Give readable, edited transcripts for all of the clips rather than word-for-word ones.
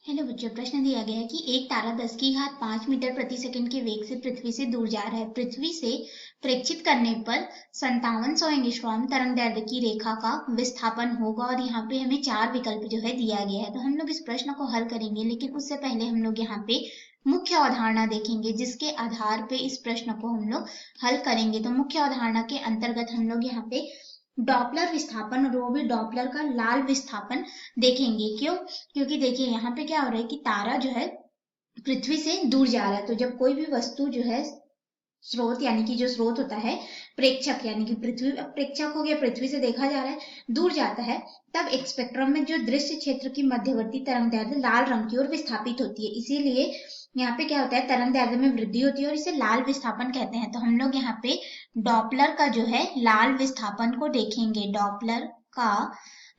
Hello बच्चों, प्रश्न दिया गया है कि एक तारा 10 की घात 5 मीटर प्रति सेकंड के वेग से पृथ्वी से दूर जा रहा है। पृथ्वी से प्रेक्षित करने पर 5700 एंगस्ट्रॉम तरंगदैर्ध्य की रेखा का विस्थापन होगा और यहाँ पे हमें 4 विकल्प जो है दिया गया है। तो हम लोग इस प्रश्न को हल करेंगे, लेकिन उससे पहले हम लोग यहाँ पे मुख्य अवधारणा देखेंगे, जिसके आधार पे इस प्रश्न को हम लोग हल करेंगे। तो मुख्य अवधारणा के अंतर्गत हम लोग यहाँ पे डॉपलर विस्थापन और वो भी डॉपलर का लाल विस्थापन देखेंगे। क्यों? क्योंकि देखिए यहाँ पे क्या हो रहा है कि तारा जो है पृथ्वी से दूर जा रहा है। तो जब कोई भी वस्तु जो है स्रोत यानी कि जो स्रोत होता है प्रेक्षक यानी कि पृथ्वी, प्रेक्षक हो गया, पृथ्वी से देखा जा रहा है, दूर जाता है, तब एक स्पेक्ट्रम में जो दृश्य क्षेत्र की मध्यवर्ती तरंगदैर्ध्य लाल रंग की ओर विस्थापित होती है। इसीलिए यहाँ पे क्या होता है, तरंगदैर्ध्य में वृद्धि होती है और इसे लाल विस्थापन कहते हैं। तो हम लोग यहाँ पे डॉपलर का जो है लाल विस्थापन को देखेंगे। डॉपलर का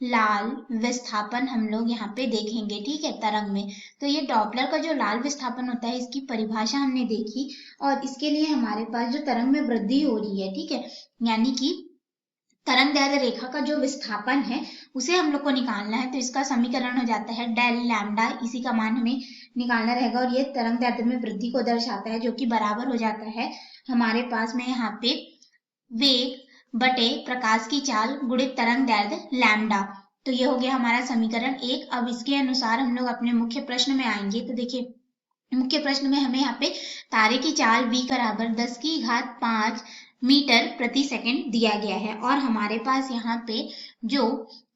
लाल विस्थापन हम लोग यहाँ पे देखेंगे, ठीक है, तरंग में। तो ये डॉपलर का जो लाल विस्थापन होता है, इसकी परिभाषा हमने देखी और इसके लिए हमारे पास जो तरंग में वृद्धि हो रही है, ठीक है, यानी कि तरंगदैर्ध्य रेखा का जो विस्थापन है उसे हम लोग को निकालना है। तो इसका समीकरण हो जाता है डेल लैम्डा, इसी का मान हमें निकालना रहेगा और ये तरंगदैर्ध्य में वृद्धि को दर्शाता है, जो कि बराबर हो जाता है हमारे पास में यहाँ पे वेग बटे प्रकाश की चाल गुणित तरंगदैर्ध्य लैम्डा। तो ये हो गया हमारा समीकरण 1। अब इसके अनुसार हम लोग अपने मुख्य प्रश्न में आएंगे। तो देखिए मुख्य प्रश्न में हमें यहाँ पे तारे की चाल v बराबर 10 की घात 5 मीटर प्रति सेकंड दिया गया है और हमारे पास यहाँ पे जो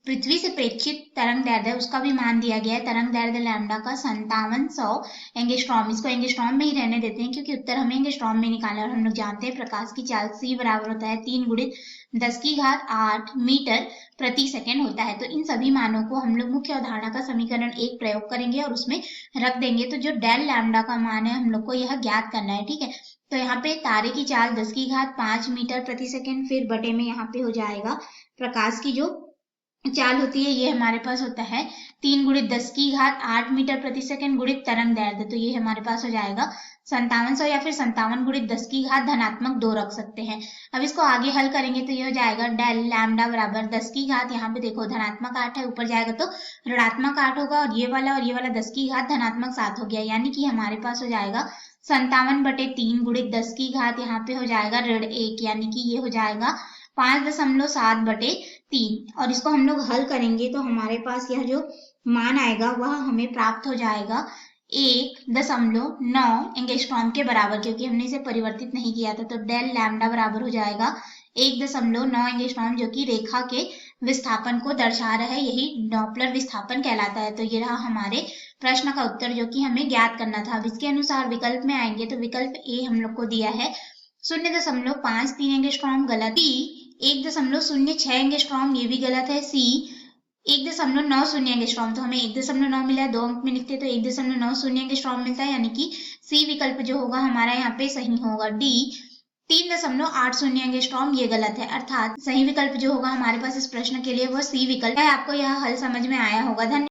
पृथ्वी से प्रेक्षित तरंगदैर्ध्य उसका भी मान दिया गया है, तरंगदैर्ध्य लैम्डा का 5700 एंगस्ट्रॉम। इसको एंगस्ट्रॉम में ही रहने देते हैं क्योंकि उत्तर हमें एंगस्ट्रॉम में निकालना है और हम लोग जानते हैं प्रकाश की चाल c बराबर होता है 3 गुणित 10 की घात 8 मीटर प्रति सेकंड होता है। तो इन सभी मानों को हम लोग मुख्य अवधारणा का समीकरण 1 प्रयोग करेंगे और उसमें रख देंगे। तो जो डेल लैम्डा का मान है हम लोग को यह ज्ञात करना है, ठीक है। तो यहाँ पे तारे की चाल 10 की घात 5 मीटर प्रति सेकंड, फिर बटे में यहाँ पे हो जाएगा प्रकाश की जो चाल होती है, ये हमारे पास होता है 3 गुणित 10 की घात 8 मीटर प्रति सेकंड गुणित तरंगदैर्ध्य। तो ये हमारे पास हो जाएगा 5700 या फिर 57 गुणित 10 की घात धनात्मक 2 रख सकते हैं। अब इसको आगे हल करेंगे तो ये हो जाएगा डेल लैम्डा बराबर 10 की घात, यहाँ पे देखो धनात्मक 8 है, ऊपर जाएगा तो ऋणात्मक 8 होगा और ये वाला 10 की घात धनात्मक 7 हो गया, यानी कि हमारे पास हो जाएगा 57 बटे 3 गुणित 10 की घात, यहाँ पे हो जाएगा ऋण 1, यानी कि ये हो जाएगा 5.7 बटे 3। और इसको हम लोग हल करेंगे तो हमारे पास यह जो मान आएगा वह हमें प्राप्त हो जाएगा 1.9 एंगस्ट्रॉम के बराबर, क्योंकि हमने इसे परिवर्तित नहीं किया था। तो डेल लैम्डा बराबर हो जाएगा 1.9 एंगस्ट्रॉम, जो कि रेखा के विस्थापन को दर्शा रहा है, यही डॉपलर विस्थापन कहलाता है। तो ये रहा हमारे प्रश्न का उत्तर, जो कि हमें ज्ञात करना था। अब इसके अनुसार विकल्प में आएंगे तो विकल्प ए हम लोग को दिया है 0.53 एंगस्ट्रॉम, गलत। बी 1.06 एंगस्ट्रॉम, ये भी गलत है। सी 1.90 एंगस्ट्रॉम, तो हमें 1.9 मिला है, 2 अंक में लिखते तो 1.90 एंगस्ट्रॉम मिलता है, यानी कि सी विकल्प जो होगा हमारा यहाँ पे सही होगा। डी 3.80 एंगस्ट्रॉम, ये गलत है, अर्थात सही विकल्प जो होगा हमारे पास इस प्रश्न के लिए वो सी विकल्प है। आपको यह हल समझ में आया होगा। धन्यवाद।